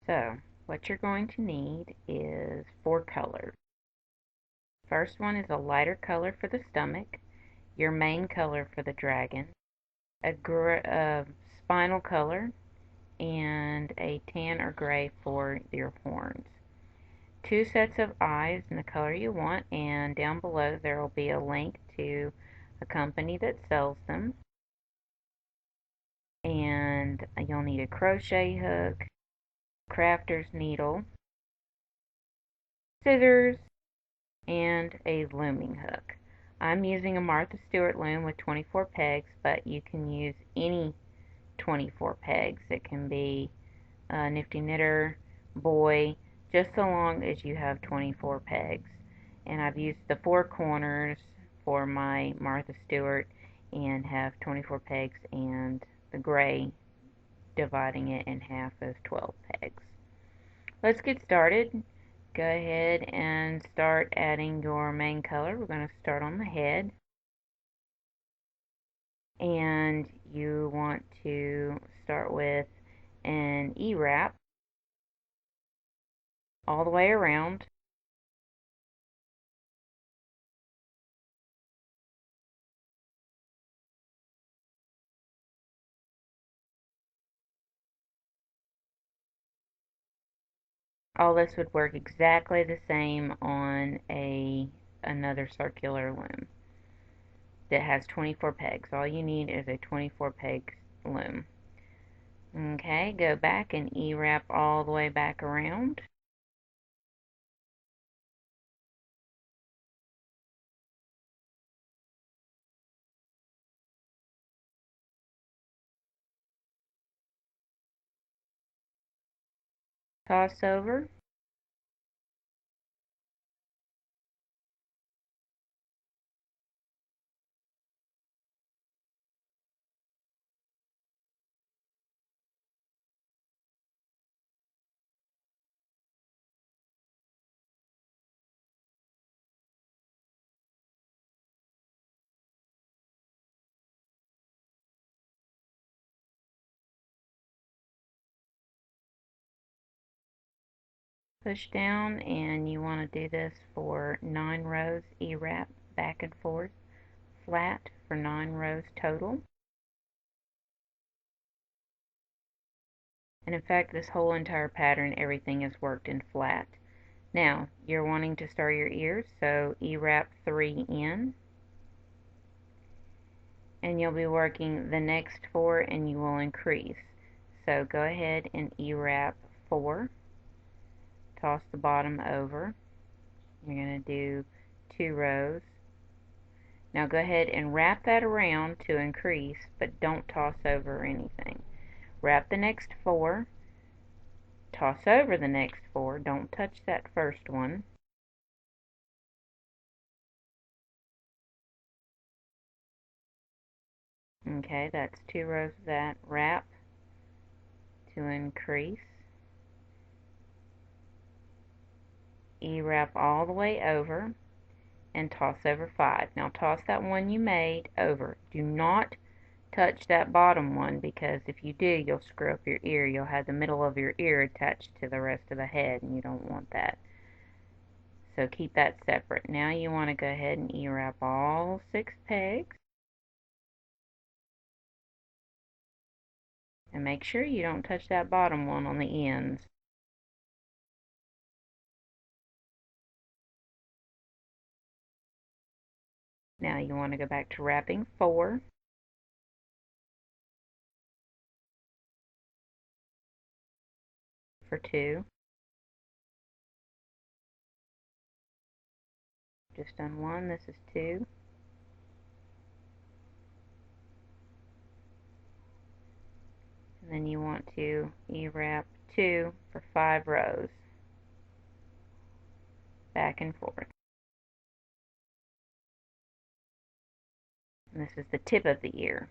So, what you're going to need is 4 colors. First one is a lighter color for the stomach, your main color for the dragon, a spinal color, and a tan or gray for your horns. 2 sets of eyes in the color you want, and down below there will be a link to a company that sells them. And you'll need a crochet hook, crafter's needle, scissors, and a looming hook. I'm using a Martha Stewart loom with 24 pegs, but you can use any 24 pegs. It can be Nifty Knitter, Boye, just so long as you have 24 pegs. And I've used the 4 corners for my Martha Stewart and have 24 pegs, and the gray dividing it in half as 12 pegs. Let's get started. Go ahead and start adding your main color. We're going to start on the head, and you want to start with an E-wrap all the way around. All this would work exactly the same on another circular loom that has 24 pegs. All you need is a 24 peg loom. Okay, go back and E-wrap all the way back around. Toss over. Push down, and you want to do this for 9 rows. E-wrap back and forth flat for 9 rows total. And in fact, this whole entire pattern, everything is worked in flat. Now, you're wanting to start your ears, so E-wrap 3 in, and you'll be working the next 4, and you will increase. So go ahead and E-wrap 4, toss the bottom over. You're going to do 2 rows. Now go ahead and wrap that around to increase, but don't toss over anything. Wrap the next 4, toss over the next 4, don't touch that first one. Okay, that's 2 rows of that. Wrap to increase. E-wrap all the way over and toss over 5. Now toss that one you made over. Do not touch that bottom one, because if you do, you'll screw up your ear. You'll have the middle of your ear attached to the rest of the head, and you don't want that. So keep that separate. Now you want to go ahead and E-wrap all 6 pegs. And make sure you don't touch that bottom one on the ends. Now you want to go back to wrapping 4. For 2. Just done 1, this is 2. And then you want to E-wrap 2 for 5 rows. Back and forth. And this is the tip of the ear.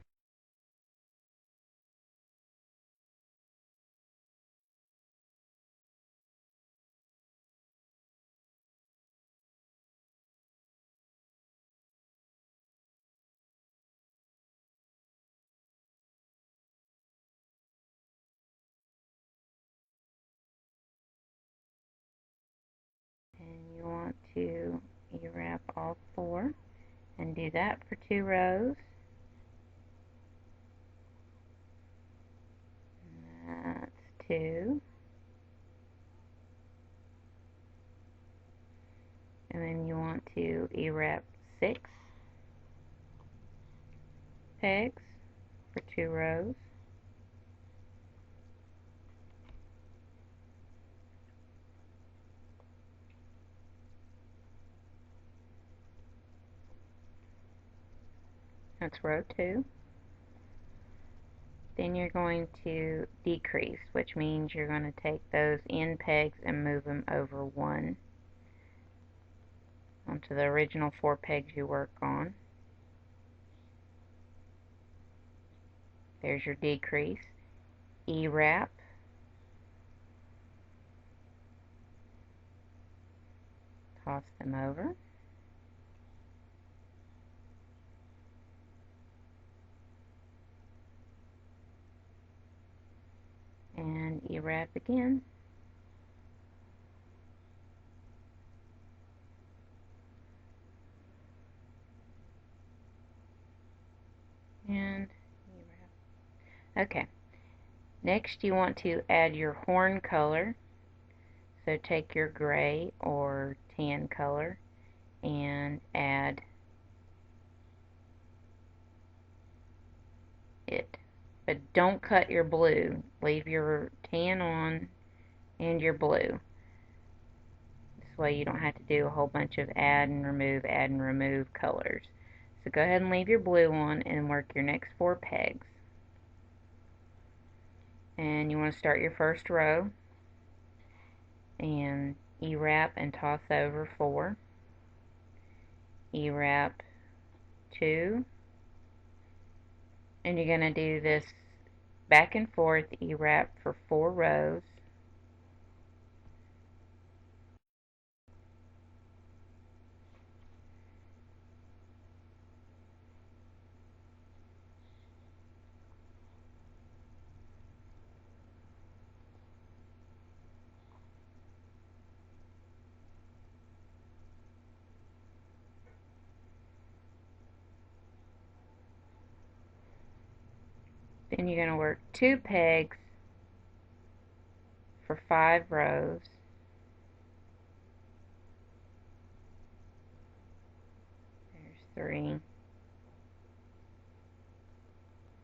E-wrap all 4 and do that for 2 rows. That's 2. And then you want to E-wrap 6 pegs for 2 rows. That's row 2. Then you're going to decrease, which means you're going to take those end pegs and move them over 1 onto the original 4 pegs you work on. There's your decrease. E-wrap. Toss them over. And E-wrap again. And E-wrap. Okay. Next you want to add your horn color. So take your gray or tan color and add it. But don't cut your blue. Leave your tan on and your blue. This way you don't have to do a whole bunch of add and remove colors. So go ahead and leave your blue on and work your next 4 pegs. And you want to start your first row and E-wrap and toss over 4. E-wrap 2. And you're going to do this back and forth E-wrap for 4 rows. Then you're going to work 2 pegs for 5 rows. There's 3,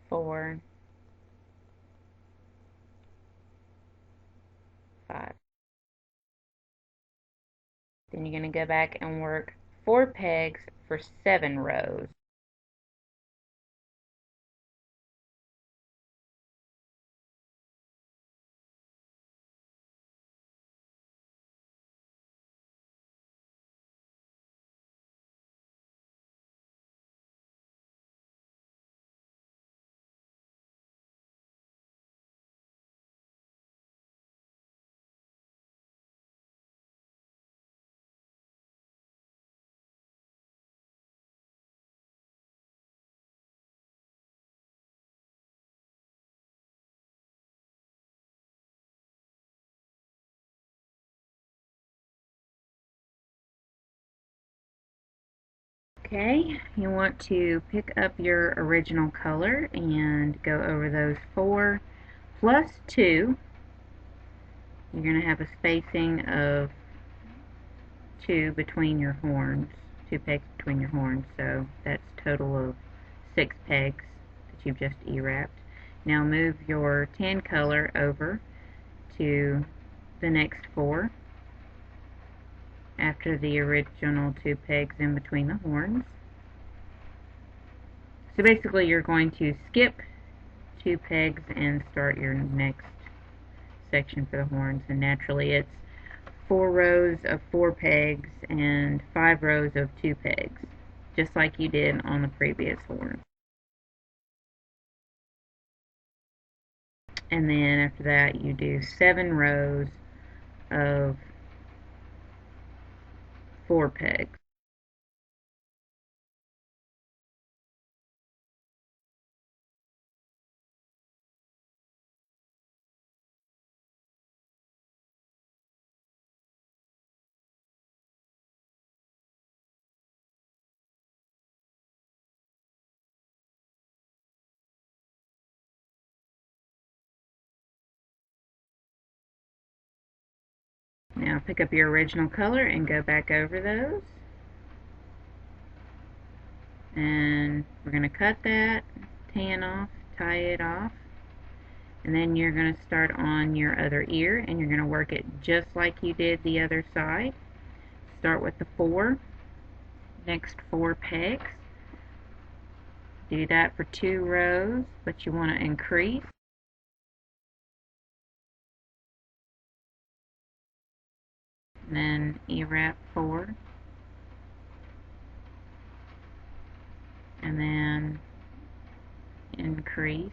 4, 5. Then you're going to go back and work 4 pegs for 7 rows. Okay, you want to pick up your original color and go over those 4 plus 2. You're going to have a spacing of 2 between your horns, 2 pegs between your horns, so that's a total of 6 pegs that you've just E-wrapped. Now move your tan color over to the next 4 after the original 2 pegs in between the horns. So basically you're going to skip 2 pegs and start your next section for the horns, and naturally it's 4 rows of 4 pegs and 5 rows of 2 pegs, just like you did on the previous horn. And then after that you do 7 rows of 4 pegs. Now pick up your original color and go back over those. And we're going to cut that, tan off, tie it off. And then you're going to start on your other ear and you're going to work it just like you did the other side. Start with the 4, next 4 pegs. Do that for 2 rows, but you want to increase. And then E-wrap 4. And then increase.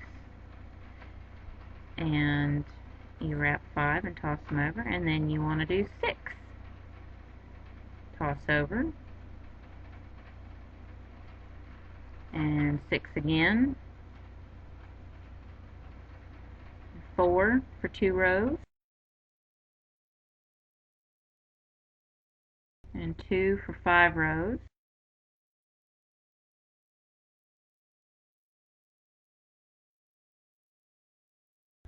And E-wrap 5 and toss them over. And then you want to do 6. Toss over. And 6 again. 4 for 2 rows. And 2 for 5 rows.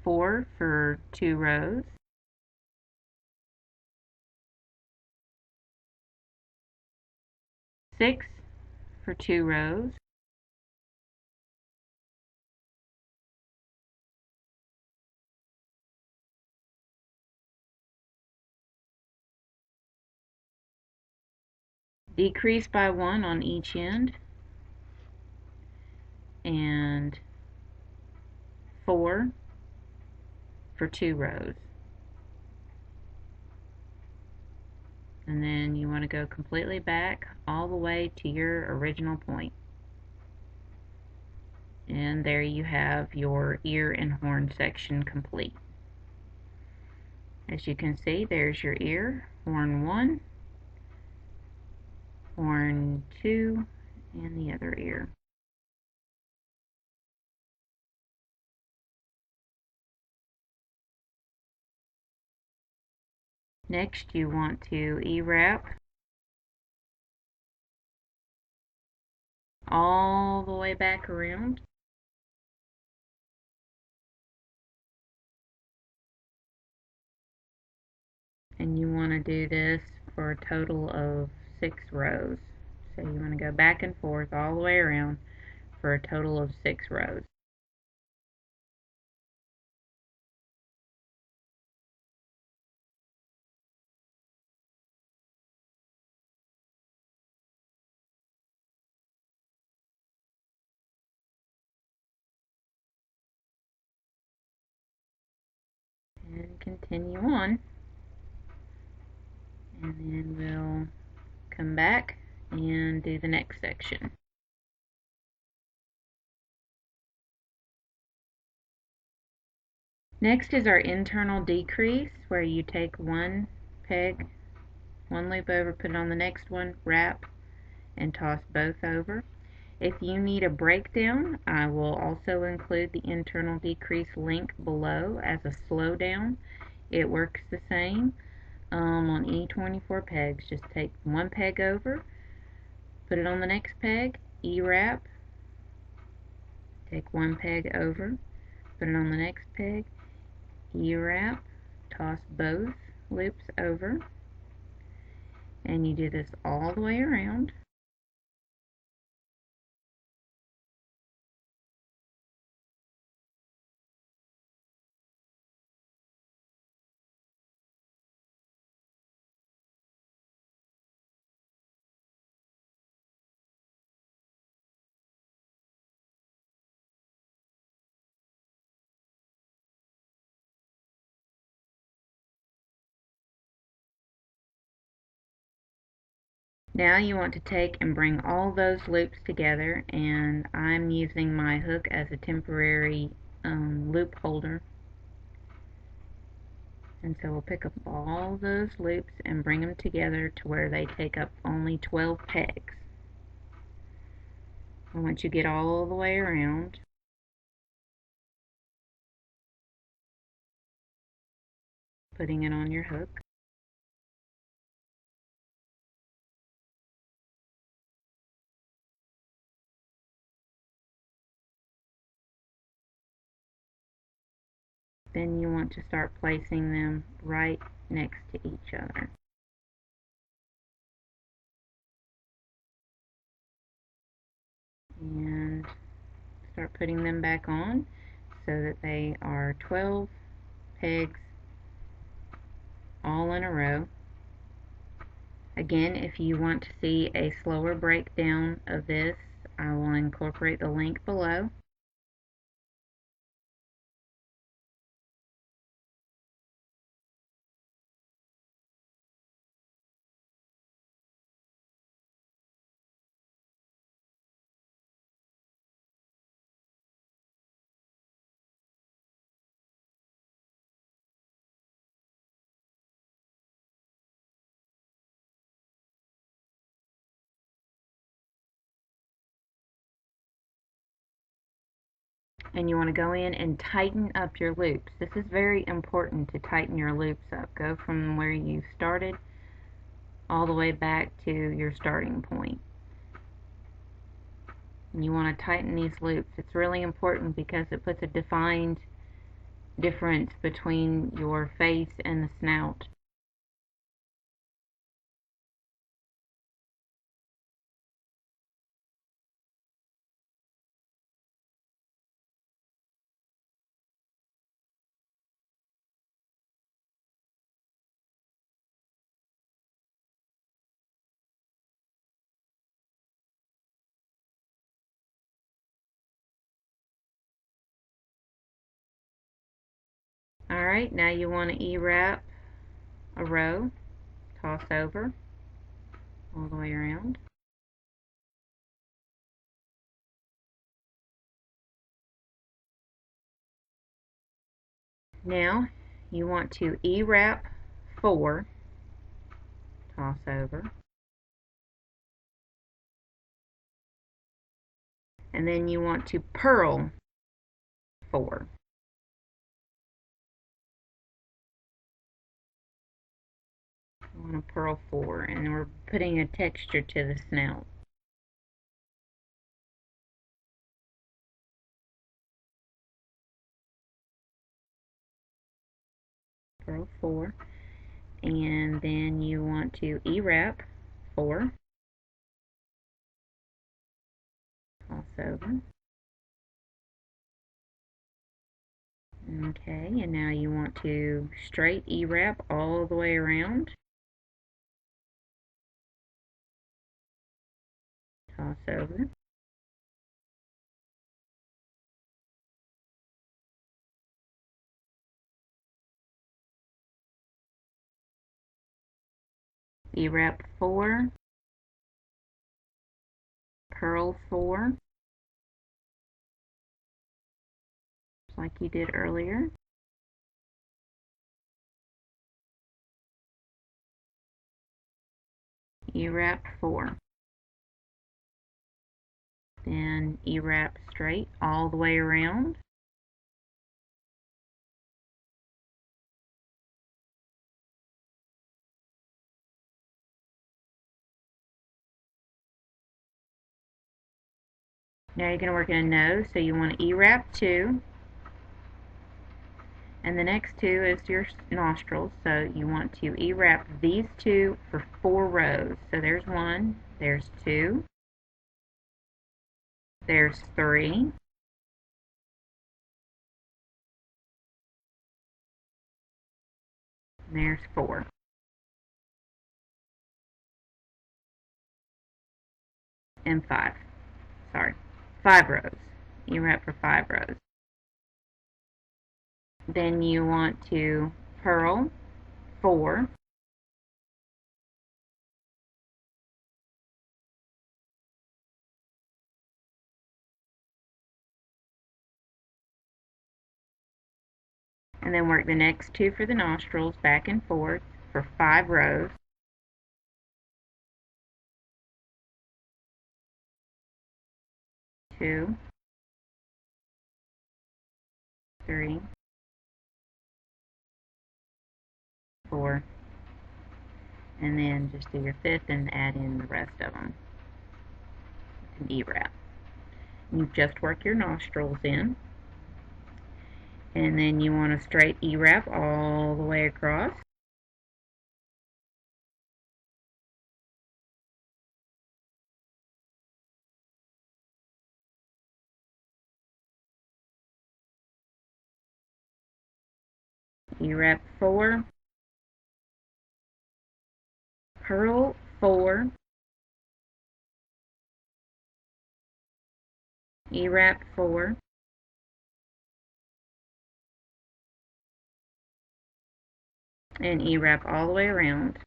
4 for 2 rows. 6 for 2 rows. 'Decrease by 1 on each end, and 4 for 2 rows. And then you want to go completely back all the way to your original point. And there you have your ear and horn section complete. As you can see, there's your ear, horn 1, horn 2, and the other ear. Next, you want to E-wrap all the way back around. And you want to do this for a total of 6 rows. So you want to go back and forth all the way around for a total of 6 rows. And continue on. And then we'll come back and do the next section. Next is our internal decrease, where you take one peg, one loop over, put it on the next one, wrap, and toss both over. If you need a breakdown, I will also include the internal decrease link below as a slowdown. It works the same on any 24 pegs. Just take one peg over, put it on the next peg, E-wrap, take one peg over, put it on the next peg, E-wrap, toss both loops over, and you do this all the way around. Now you want to take and bring all those loops together, and I'm using my hook as a temporary loop holder. And so we'll pick up all those loops and bring them together to where they take up only 12 pegs. And once you get all the way around, putting it on your hook, then you want to start placing them right next to each other. And start putting them back on so that they are 12 pegs all in a row. Again, if you want to see a slower breakdown of this, I will incorporate the link below. And you want to go in and tighten up your loops. This is very important, to tighten your loops up. Go from where you started all the way back to your starting point. And you want to tighten these loops. It's really important because it puts a defined difference between your face and the snout. Alright, now you want to E-wrap a row, toss over all the way around. Now you want to E-wrap 4, toss over, and then you want to purl 4. You want to purl 4, and we're putting a texture to the snout. Purl 4, and then you want to E-wrap 4, toss over. Okay, and now you want to straight E-wrap all the way around. Toss over. E-wrap 4, purl 4, just like you did earlier. E-wrap 4. Then E-wrap straight all the way around. Now you're going to work in a nose, so you want to E-wrap 2. And the next 2 is your nostrils, so you want to E-wrap these 2 for 4 rows. So there's 1, there's 2, there's 3, and there's 4. And 5. Sorry, 5 rows. E-wrap for 5 rows. Then you want to purl 4, and then work the next 2 for the nostrils back and forth for 5 rows. Two, 3, 4, and then just do your 5th and add in the rest of them. An E-wrap. You just work your nostrils in, and then you want to straight E-wrap all the way across. E-wrap 4, purl 4, E-wrap 4, and E-wrap all the way around.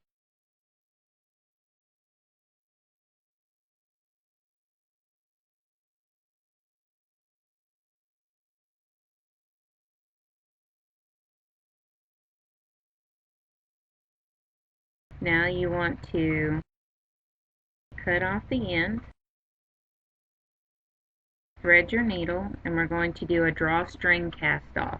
Now you want to cut off the end, thread your needle, and we're going to do a drawstring cast off.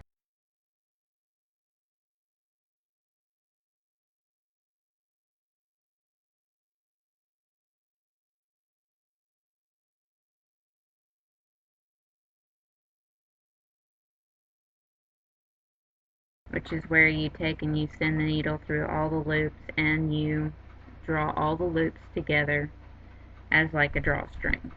Which is where you take and you send the needle through all the loops and you draw all the loops together as like a drawstring.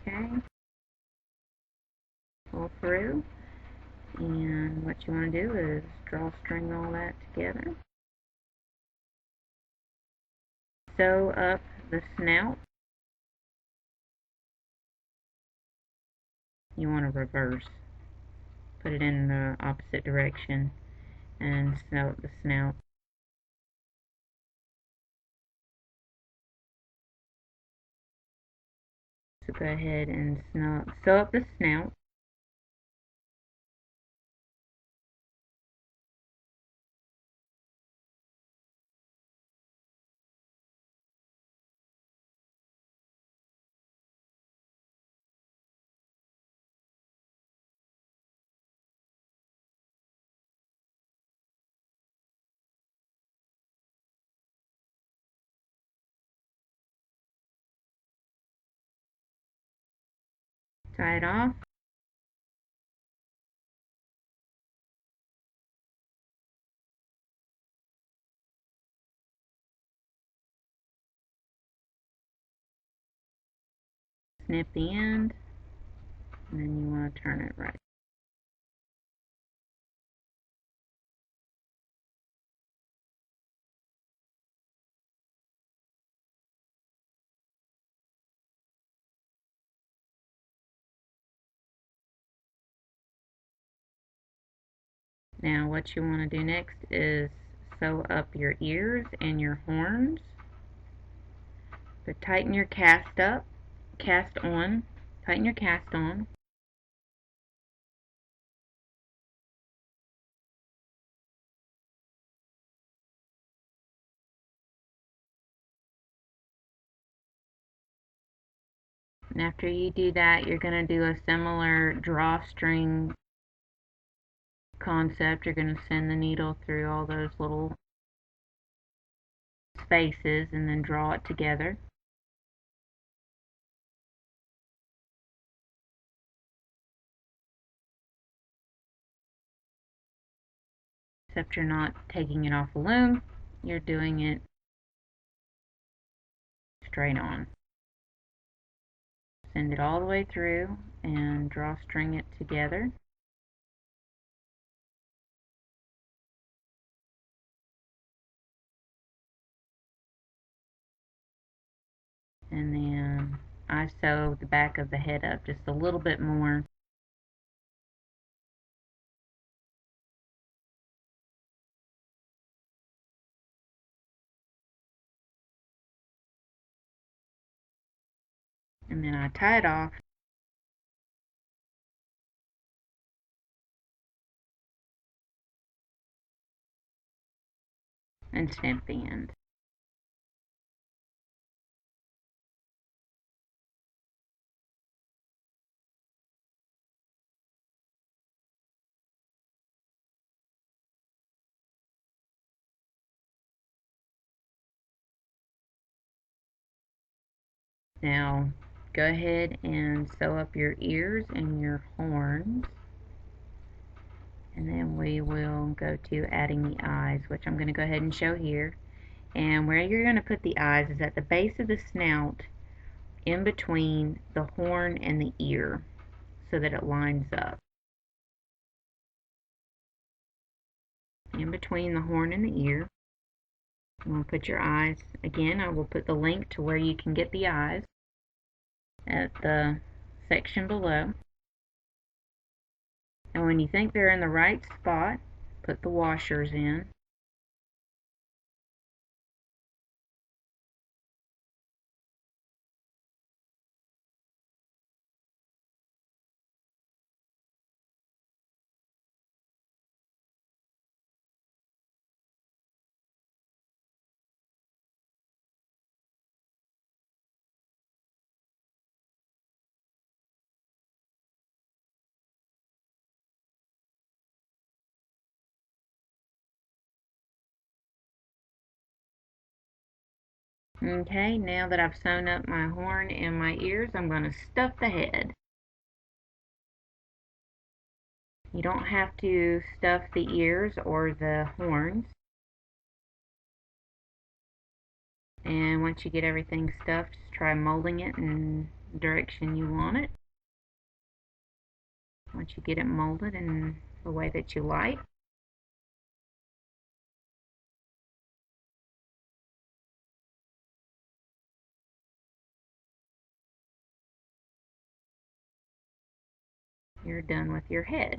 Okay, pull through, and what you want to do is drawstring all that together. Sew up the snout. You want to reverse. Put it in the opposite direction and sew up the snout. So go ahead and sew up the snout. Tie it off. Snip the end, and then you want to turn it right. Now what you want to do next is sew up your ears and your horns. So tighten your cast on, tighten your cast on. And after you do that, you're going to do a similar drawstring concept. You're going to send the needle through all those little spaces and then draw it together. Except you're not taking it off the loom, you're doing it straight on. Send it all the way through and drawstring it together. And then I sew the back of the head up just a little bit more. And then I tie it off. And snip the end. Now go ahead and sew up your ears and your horns, and then we will go to adding the eyes, which I'm going to go ahead and show here. And where you're going to put the eyes is at the base of the snout, in between the horn and the ear, so that it lines up. In between the horn and the ear, you want to put your eyes. Again, I will put the link to where you can get the eyes at the section below. And when you think they're in the right spot, put the washers in. Okay, now that I've sewn up my horn and my ears, I'm going to stuff the head. You don't have to stuff the ears or the horns. And once you get everything stuffed, just try molding it in the direction you want it. Once you get it molded in the way that you like, you're done with your head.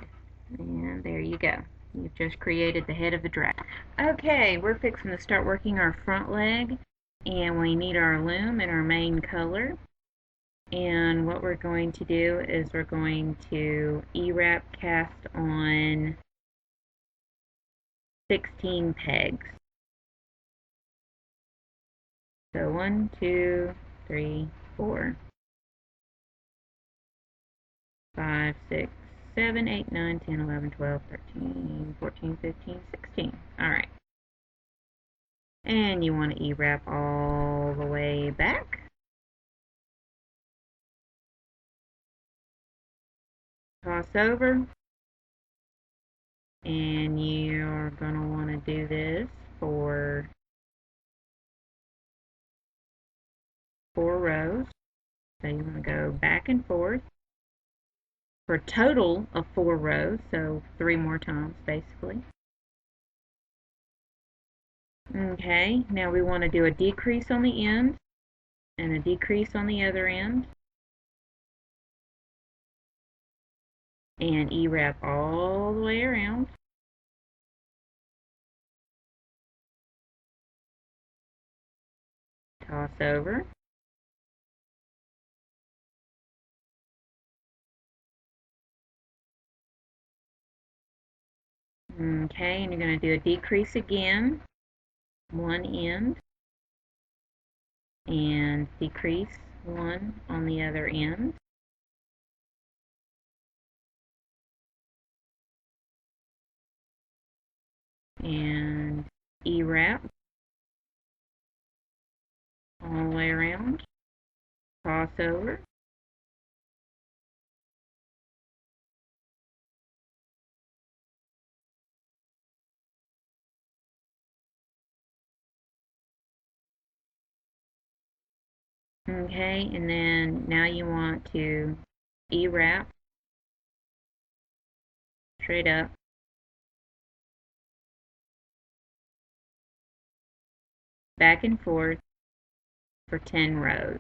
And there you go. You've just created the head of the dragon. Okay, we're fixing to start working our front leg, and we need our loom and our main color. And what we're going to do is we're going to E-wrap cast on 16 pegs. So 1, 2, 3, 4, 5, 6, 7, 8, 9, 10, 11, 12, 13, 14, 15, 16. Alright. And you want to E-wrap all the way back. Cross over. And you're going to want to do this for 4 rows. So you want to go back and forth for a total of 4 rows, so 3 more times basically. Okay, now we want to do a decrease on the end and a decrease on the other end, and E-wrap all the way around. Toss over. Okay, and you're going to do a decrease again, one end, and decrease one on the other end. And E-wrap all the way around, cross over, okay, and then now you want to E-wrap straight up, back and forth for 10 rows.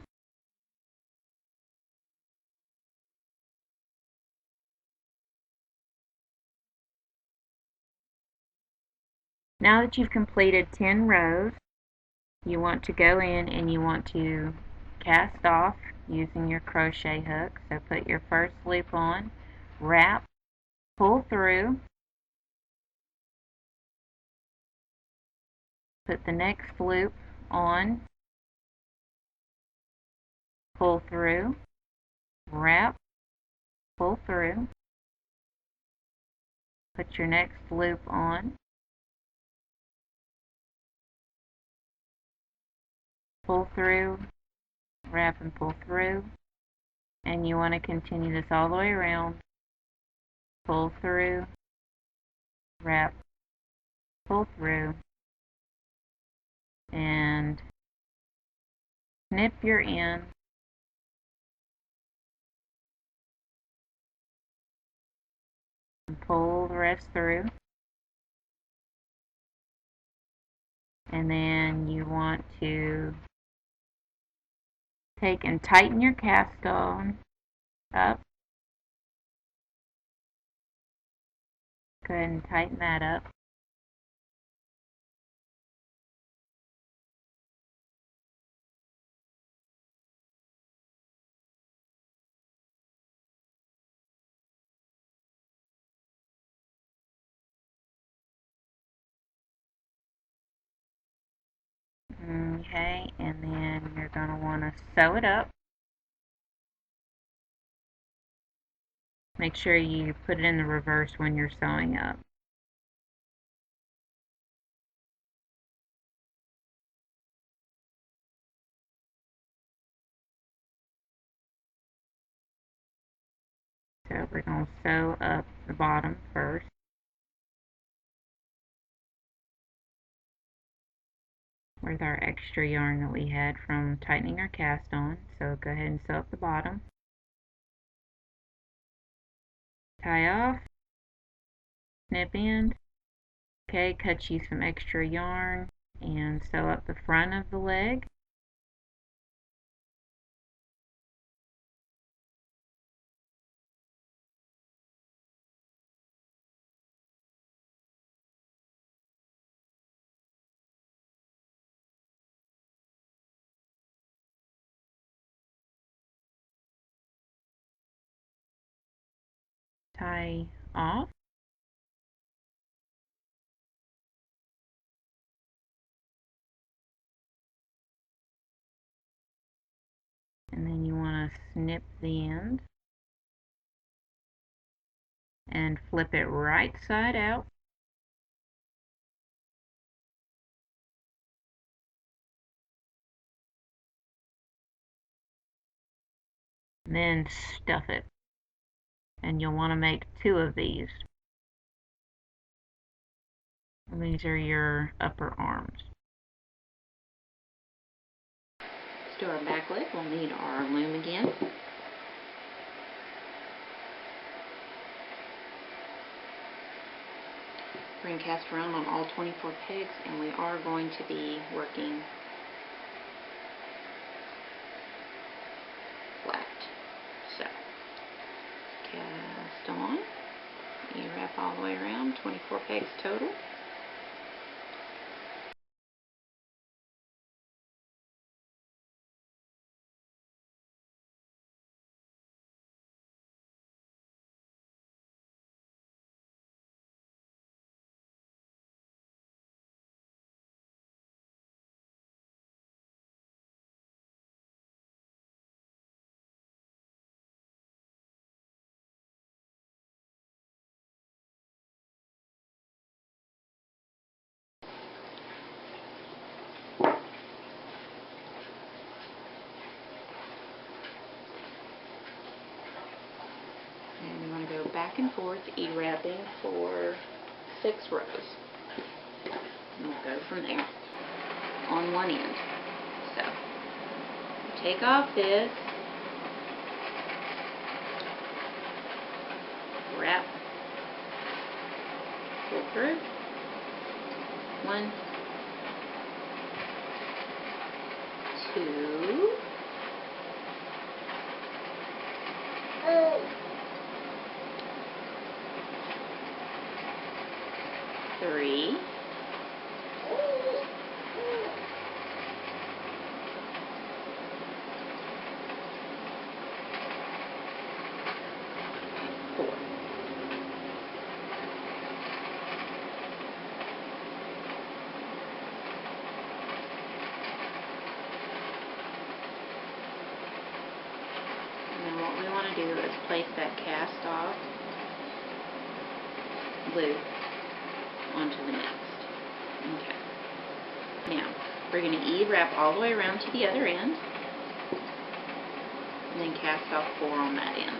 Now that you've completed 10 rows, you want to go in and you want to cast off using your crochet hook. So put your first loop on, wrap, pull through, put the next loop on, pull through, wrap, pull through, put your next loop on, pull through, wrap and pull through, and you want to continue this all the way around. Pull through, wrap, pull through, and snip your end. And pull the rest through. And then you want to take and tighten your cast on up. Go ahead and tighten that up. Okay, and then you're going to want to sew it up. Make sure you put it in the reverse when you're sewing up. So we're going to sew up the bottom first. With our extra yarn that we had from tightening our cast on. So go ahead and sew up the bottom. Tie off. Snip end. Okay, cut you some extra yarn and sew up the front of the leg. Tie off. And then you want to snip the end and flip it right side out. And then stuff it. And you'll want to make 2 of these. And these are your upper arms. To do our back leg, we'll need our loom again. We're going to cast around on all 24 pegs, and we are going to be working flat. So, cast on. You wrap all the way around, 24 pegs total. And you want to go back and forth, E-wrapping for 6 rows. And we'll go from there on one end. So, take off this, wrap, pull through, 1, 2, 3, 4. And then what we want to do is place that cast off loop onto the next. Okay. Now, we're going to E-wrap all the way around to the other end. then cast off 4 on that end.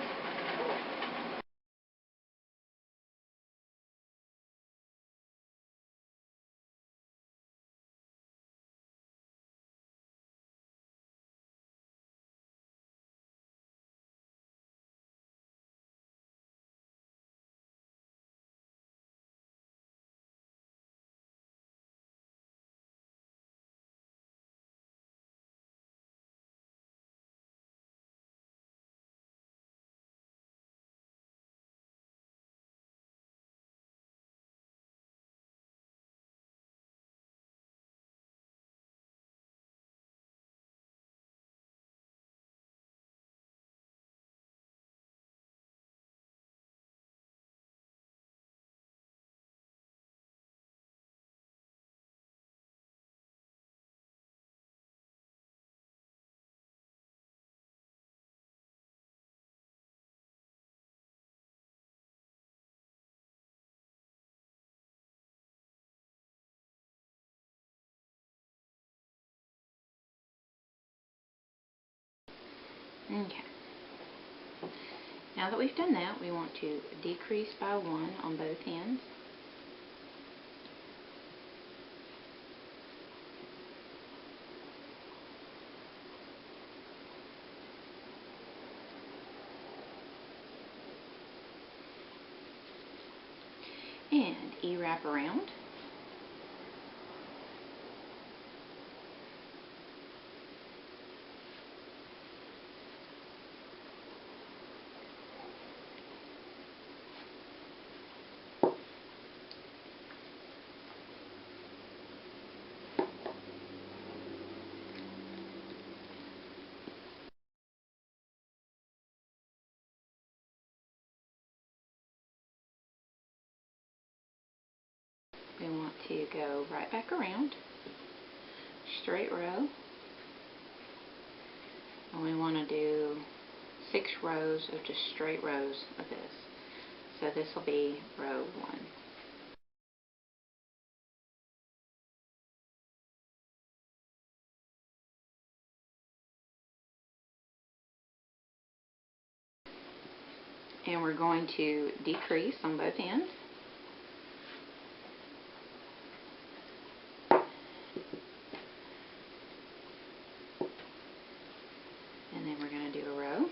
Okay. Now that we've done that, we want to decrease by 1 on both ends. And E-wrap around. We want to go right back around, straight row, and we want to do 6 rows of just straight rows of this. So this will be row 1. And we're going to decrease on both ends. And then we're going to do a row.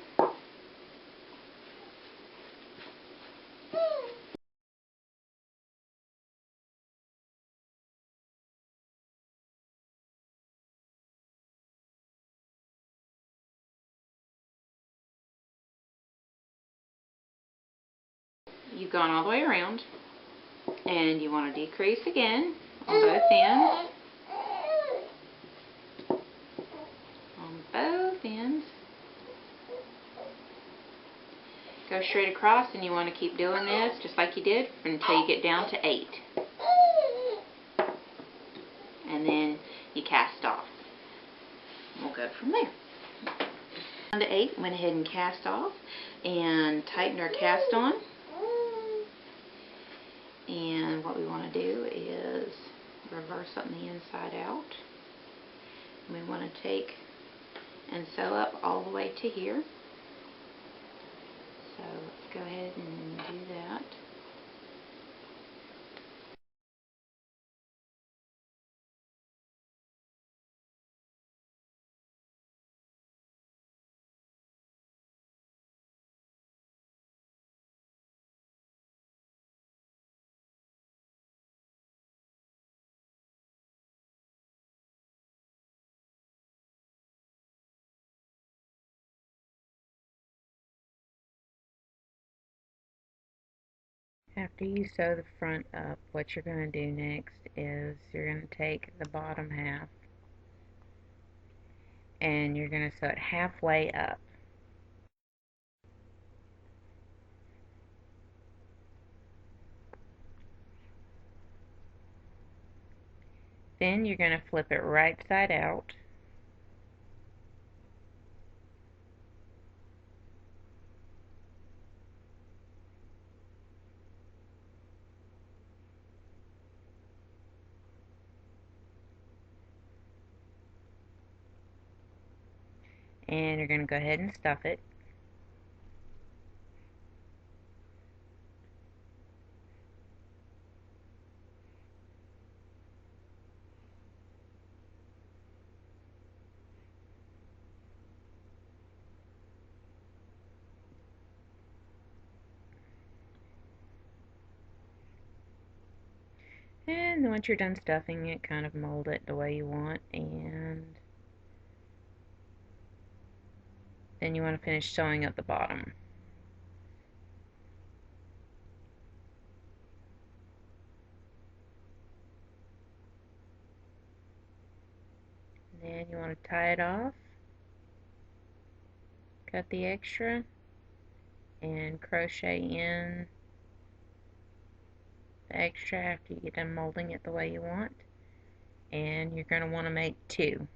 You've gone all the way around, and you want to decrease again on both ends. On both ends. Go straight across, and you want to keep doing this just like you did until you get down to 8. And then you cast off. We'll go from there. Down to 8, went ahead and cast off and tightened our cast on. And what we want to do is reverse on the inside out. And we want to take and sew up all the way to here. So let's go ahead and do that. After you sew the front up, what you're going to do next is you're going to take the bottom half and you're going to sew it halfway up. Then you're going to flip it right side out. And you're going to go ahead and stuff it. And then once you're done stuffing it, kind of mold it the way you want, and then you want to finish sewing up the bottom. And then you want to tie it off, cut the extra, and crochet in the extra after you get done molding it the way you want. And you're going to want to make 2.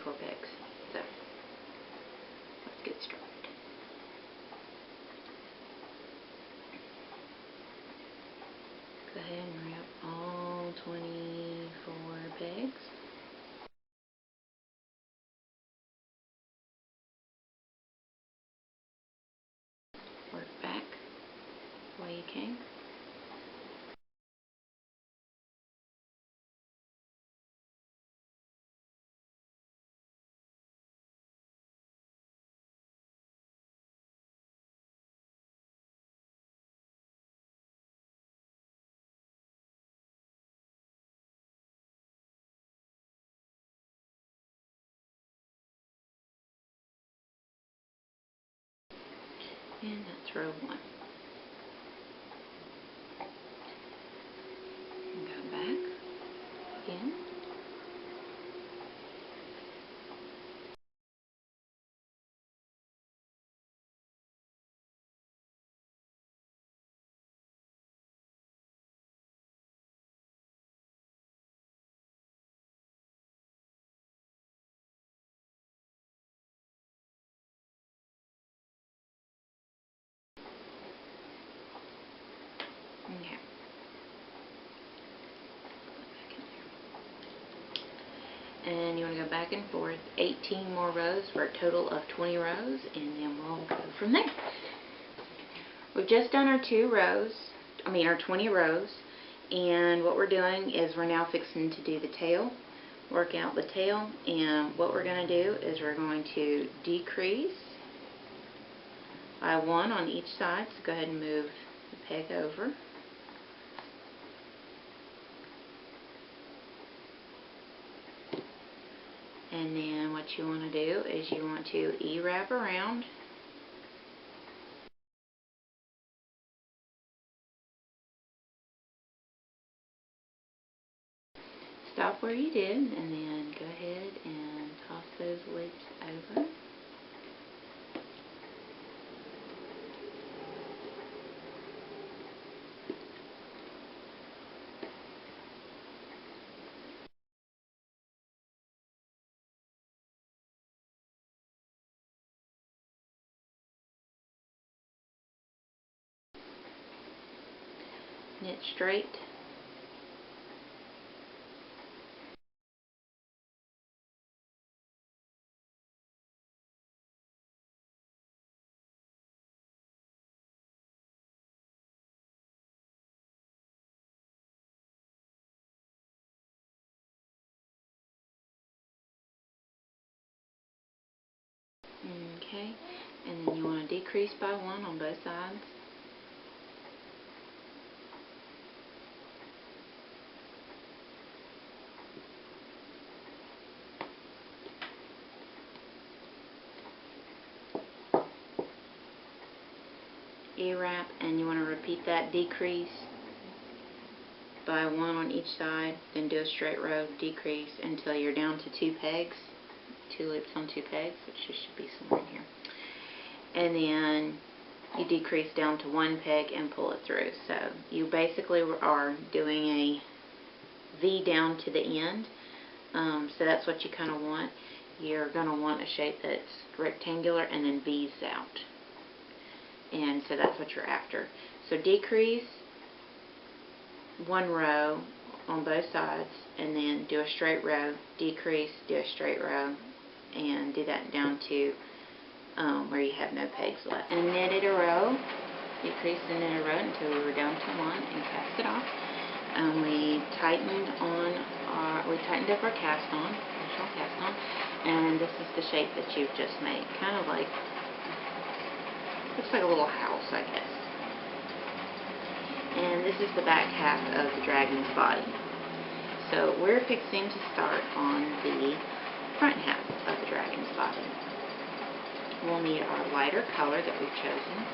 For pegs. So let's get started. Go ahead and wrap all 24 pegs. Work back the way you came. And that's row 1. And go back again. Okay. And you want to go back and forth 18 more rows for a total of 20 rows, and then we'll go from there. We've just done our 20 rows, and what we're doing is we're now fixing to do the tail, work out the tail, and what we're going to do is we're going to decrease by 1 on each side, so go ahead and move the peg over. And then what you want to do is you want to E-wrap around. Stop where you did, and then go ahead and toss those loops over. Knit straight. Okay, and then you want to decrease by 1 on both sides. E-wrap, and you want to repeat that decrease by 1 on each side, then do a straight row, decrease until you're down to 2 pegs, 2 loops on 2 pegs, which should be somewhere in here. And then you decrease down to 1 peg and pull it through. So you basically are doing a V down to the end. So that's what you kind of want. You're going to want a shape that's rectangular and then V's out. and so that's what you're after. So decrease one row on both sides, and then do a straight row, decrease, do a straight row, and do that down to where you have no pegs left. And knitted a row, decrease and knit a row until we were down to one, and cast it off. We tightened up our cast on, additional cast on, and this is the shape that you've just made. Kind of like, looks like a little house, I guess. And this is the back half of the dragon's body. So we're fixing to start on the front half of the dragon's body. We'll need our lighter color that we've chosen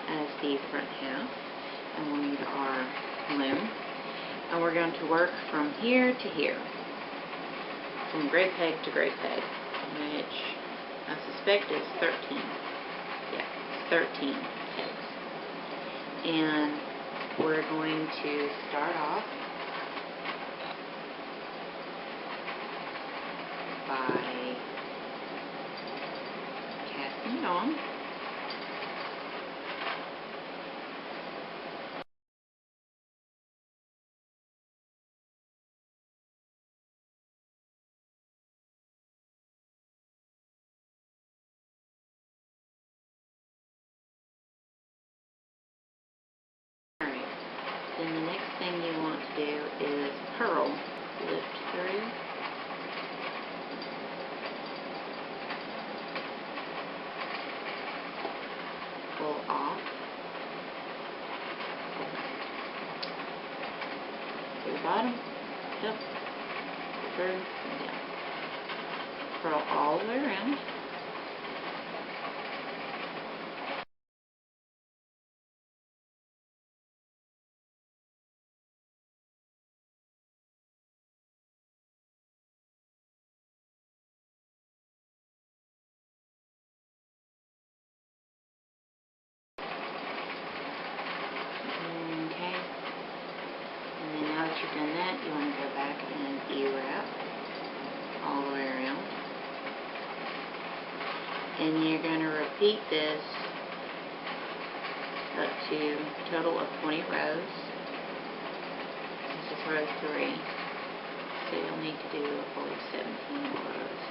as the front half, and we'll need our loom. And we're going to work from here to here, from gray peg to gray peg, which I suspect is 13. Yeah, 13 pegs. And we're going to start off by casting it on. Then the next thing you want to do is purl. Lift through. Pull off. To the bottom. Up. Through. And down. Purl all the way around. You've done that, you want to go back and E-wrap all the way around. And you're going to repeat this up to a total of 20 rows. This is row 3, so you'll need to do, I believe, 17 more rows.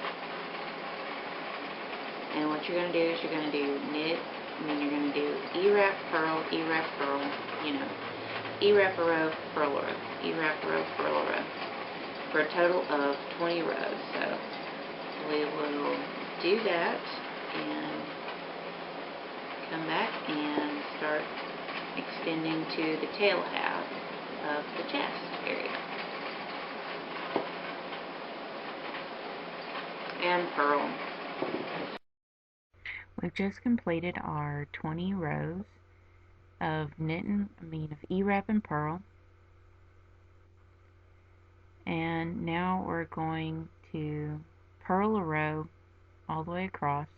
And what you're going to do is you're going to do knit, and then you're going to do E-wrap, purl, you know. E-wrap a row, purl a row, E-wrap a row, purl a row, for a total of 20 rows. So we will do that and come back and start extending to the tail half of the chest area. And purl. We've just completed our 20 rows of E-wrap and purl, and now we're going to purl a row all the way across,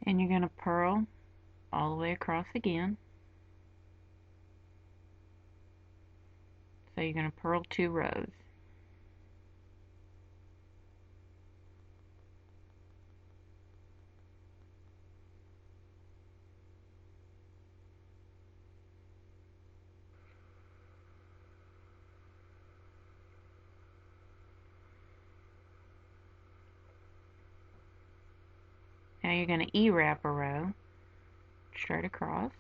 and you're going to purl all the way across again. So you're going to purl 2 rows. Now you're going to E-wrap a row straight across.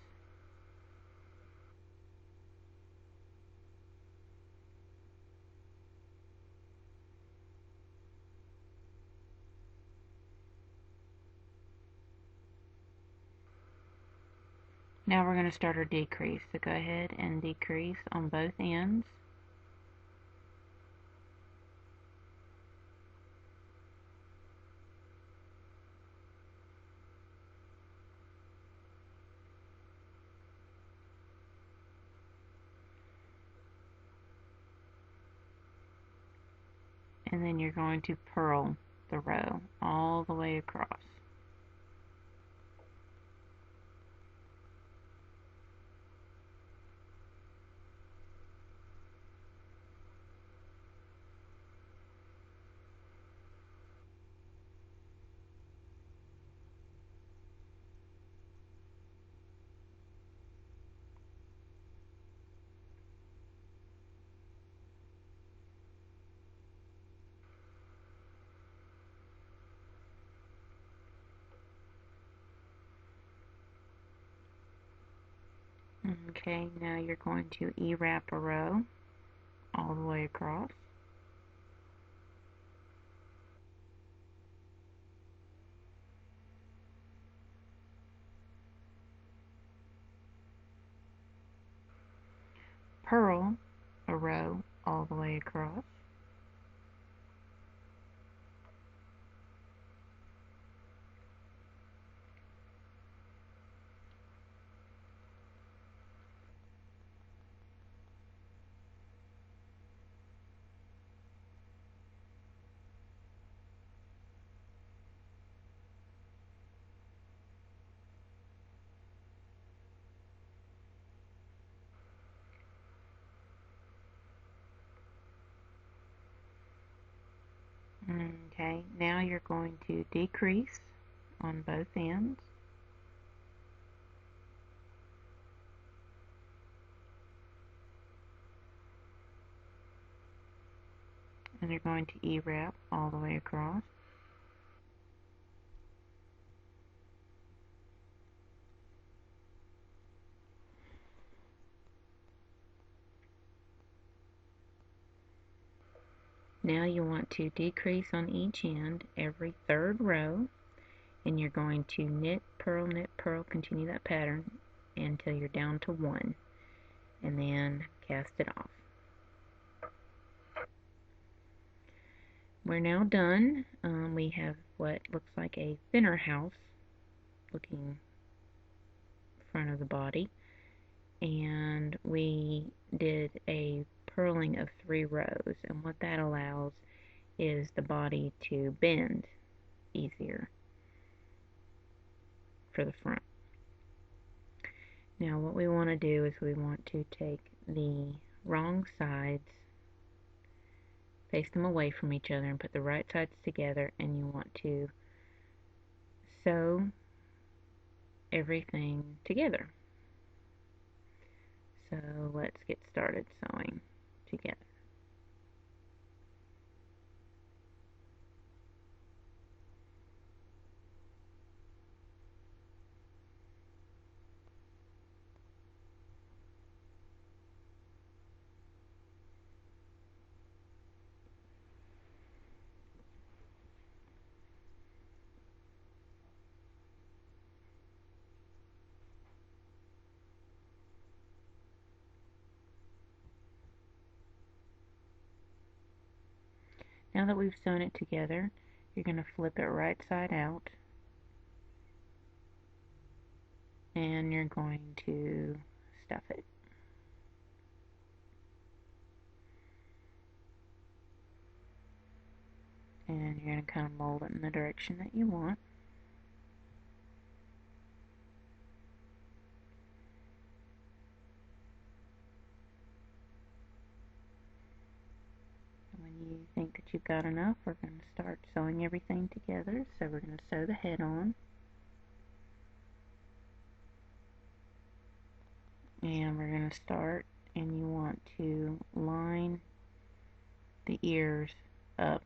Now we're going to start our decrease. So go ahead and decrease on both ends. And then you're going to purl the row all the way across. Okay, now you're going to E-wrap a row all the way across. Purl a row all the way across. Okay, now you're going to decrease on both ends. And you're going to E-wrap all the way across. Now you want to decrease on each end every third row, and you're going to knit, purl, continue that pattern until you're down to 1, and then cast it off. We're now done. We have what looks like a thinner house looking front of the body, and we did a purling of 3 rows, and what that allows is the body to bend easier for the front. Now what we want to do is we want to take the wrong sides, face them away from each other, and put the right sides together, and you want to sew everything together. So let's get started sewing together. Now that we've sewn it together, you're going to flip it right side out, and you're going to stuff it. And you're going to kind of mold it in the direction that you want. When you think that you've got enough, we're going to start sewing everything together. So we're going to sew the head on. And we're going to start, and you want to line the ears up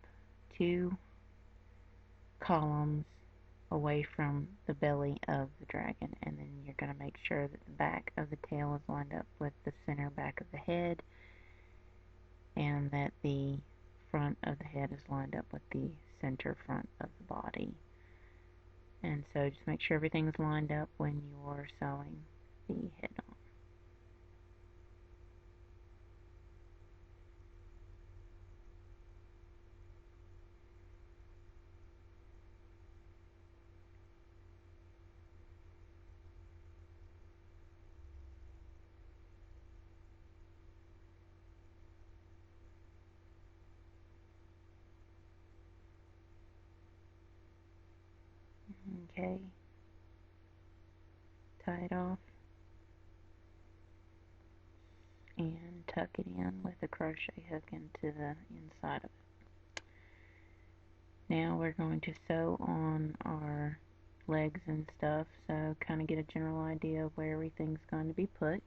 2 columns away from the belly of the dragon, and then you're going to make sure that the back of the tail is lined up with the center back of the head, and that the front of the head is lined up with the center front of the body. And so just make sure everything is lined up when you're sewing the head on. Okay, tie it off and tuck it in with a crochet hook into the inside of it. Now we're going to sew on our legs and stuff, so kind of get a general idea of where everything's going to be put.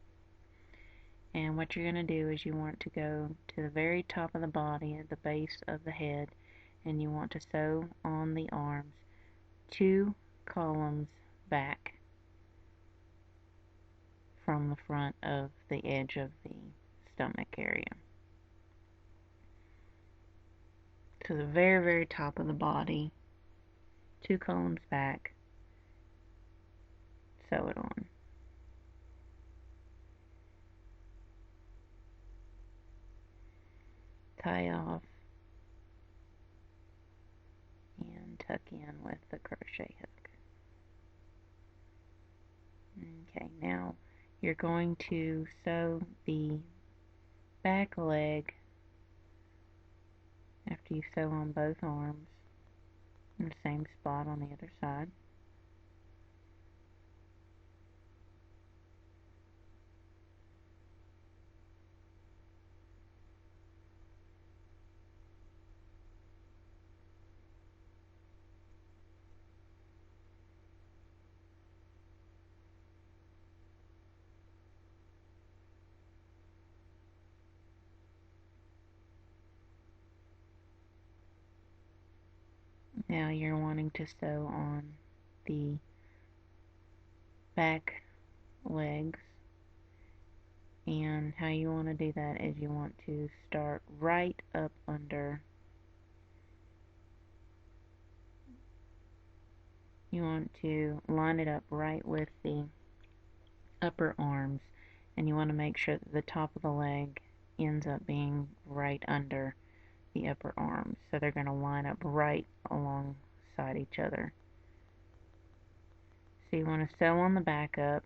And what you're going to do is you want to go to the very top of the body at the base of the head, and you want to sew on the arms 2 columns back from the front of the edge of the stomach area. To the very, very top of the body, 2 columns back, sew it on. Tie off and tuck in with the crochet hook. Okay, now you're going to sew the back leg after you sew on both arms in the same spot on the other side. Now you're wanting to sew on the back legs, and how you want to do that is you want to start right up under, you want to line it up right with the upper arms, and you want to make sure that the top of the leg ends up being right under the upper arms, so they're going to line up right alongside each other. So you want to sew on the back up,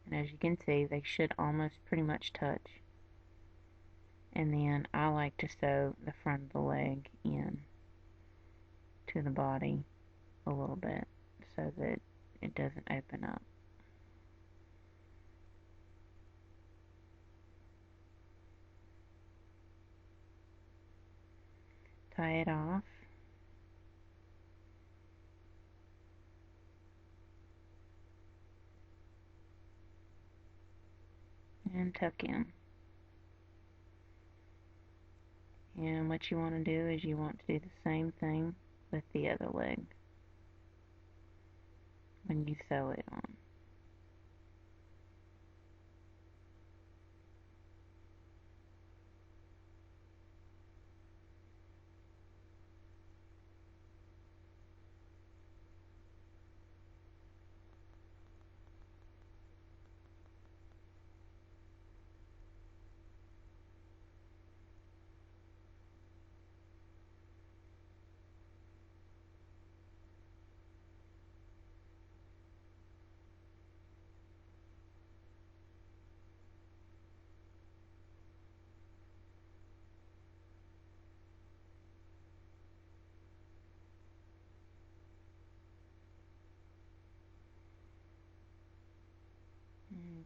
and as you can see they should almost pretty much touch, and then I like to sew the front of the leg in to the body a little bit so that it doesn't open up. Tie it off and tuck in. And what you want to do is you want to do the same thing with the other leg when you sew it on.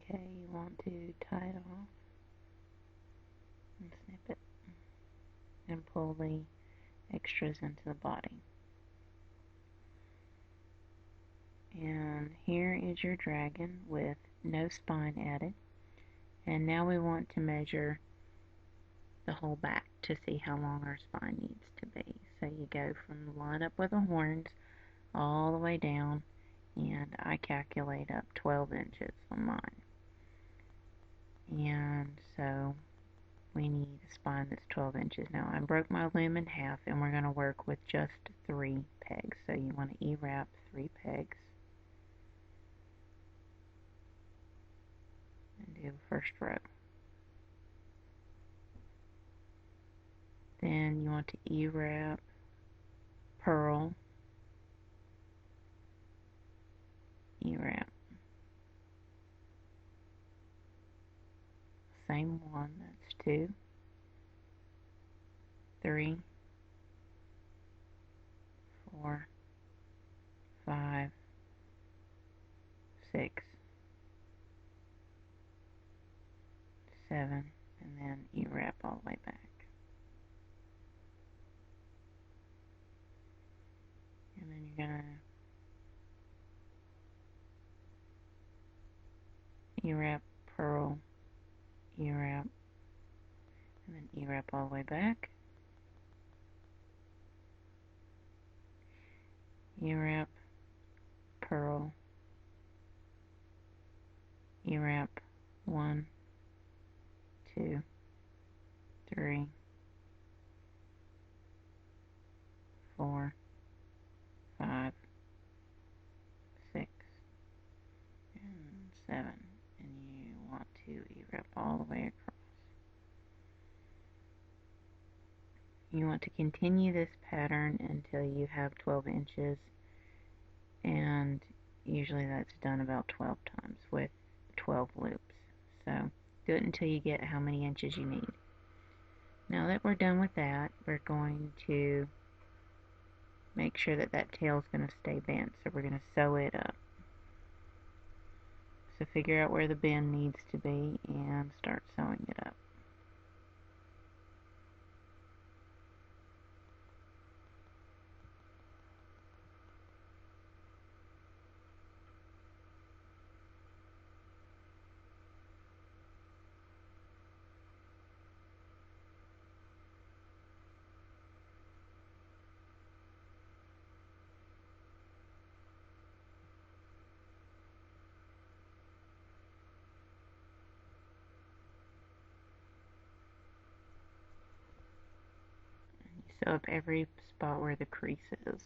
Okay, you want to tie it off and snip it and pull the extras into the body. And here is your dragon with no spine added. And now we want to measure the whole back to see how long our spine needs to be. So you go from the line up with the horns all the way down, and I calculate up 12 inches on mine. And so we need a spine that's 12 inches. Now I broke my loom in half, and we're going to work with just 3 pegs. So you want to E-wrap 3 pegs and do the first row. Then you want to E-wrap, purl, E-wrap. Same one, that's 2, 3, 4, 5, 6, 7, and then you wrap all the way back. And then you're gonna E-wrap, purl, E-wrap, and then E-wrap all the way back. E-wrap, purl, E-wrap, 1, 2, 3, 4, 5, 6, and 7. And you want to E-wrap all the way across. You want to continue this pattern until you have 12 inches, and usually that's done about 12 times with 12 loops. So do it until you get how many inches you need. Now that we're done with that, we're going to make sure that that tail is going to stay bent, so we're going to sew it up. So figure out where the bend needs to be and start sewing it up. Sew up every spot where the crease is.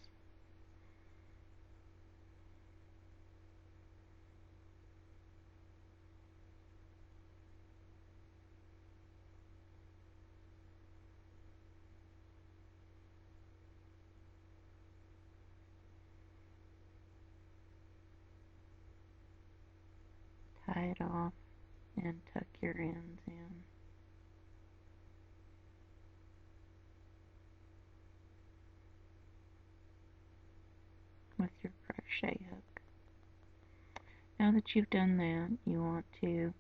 Tie it off and tuck your ends in with your crochet hook. Now that you've done that, you want to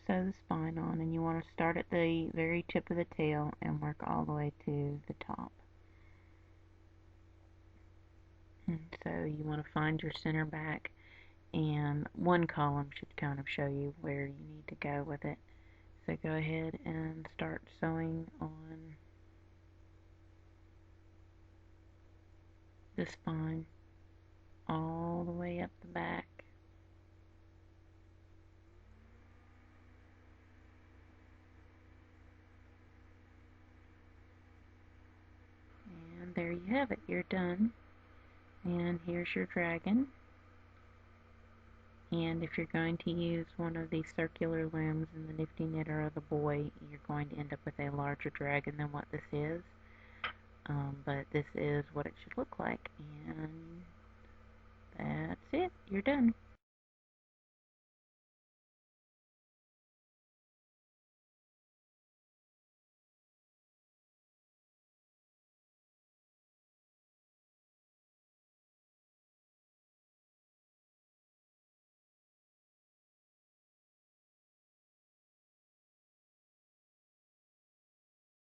sew the spine on, and you want to start at the very tip of the tail and work all the way to the top. And so you want to find your center back, and one column should kind of show you where you need to go with it. So go ahead and start sewing on the spine all the way up the back. And there you have it, you're done. And here's your dragon. And if you're going to use one of these circular looms in the Nifty Knitter or the Boye, you're going to end up with a larger dragon than what this is. But this is what it should look like. And that's it. You're done.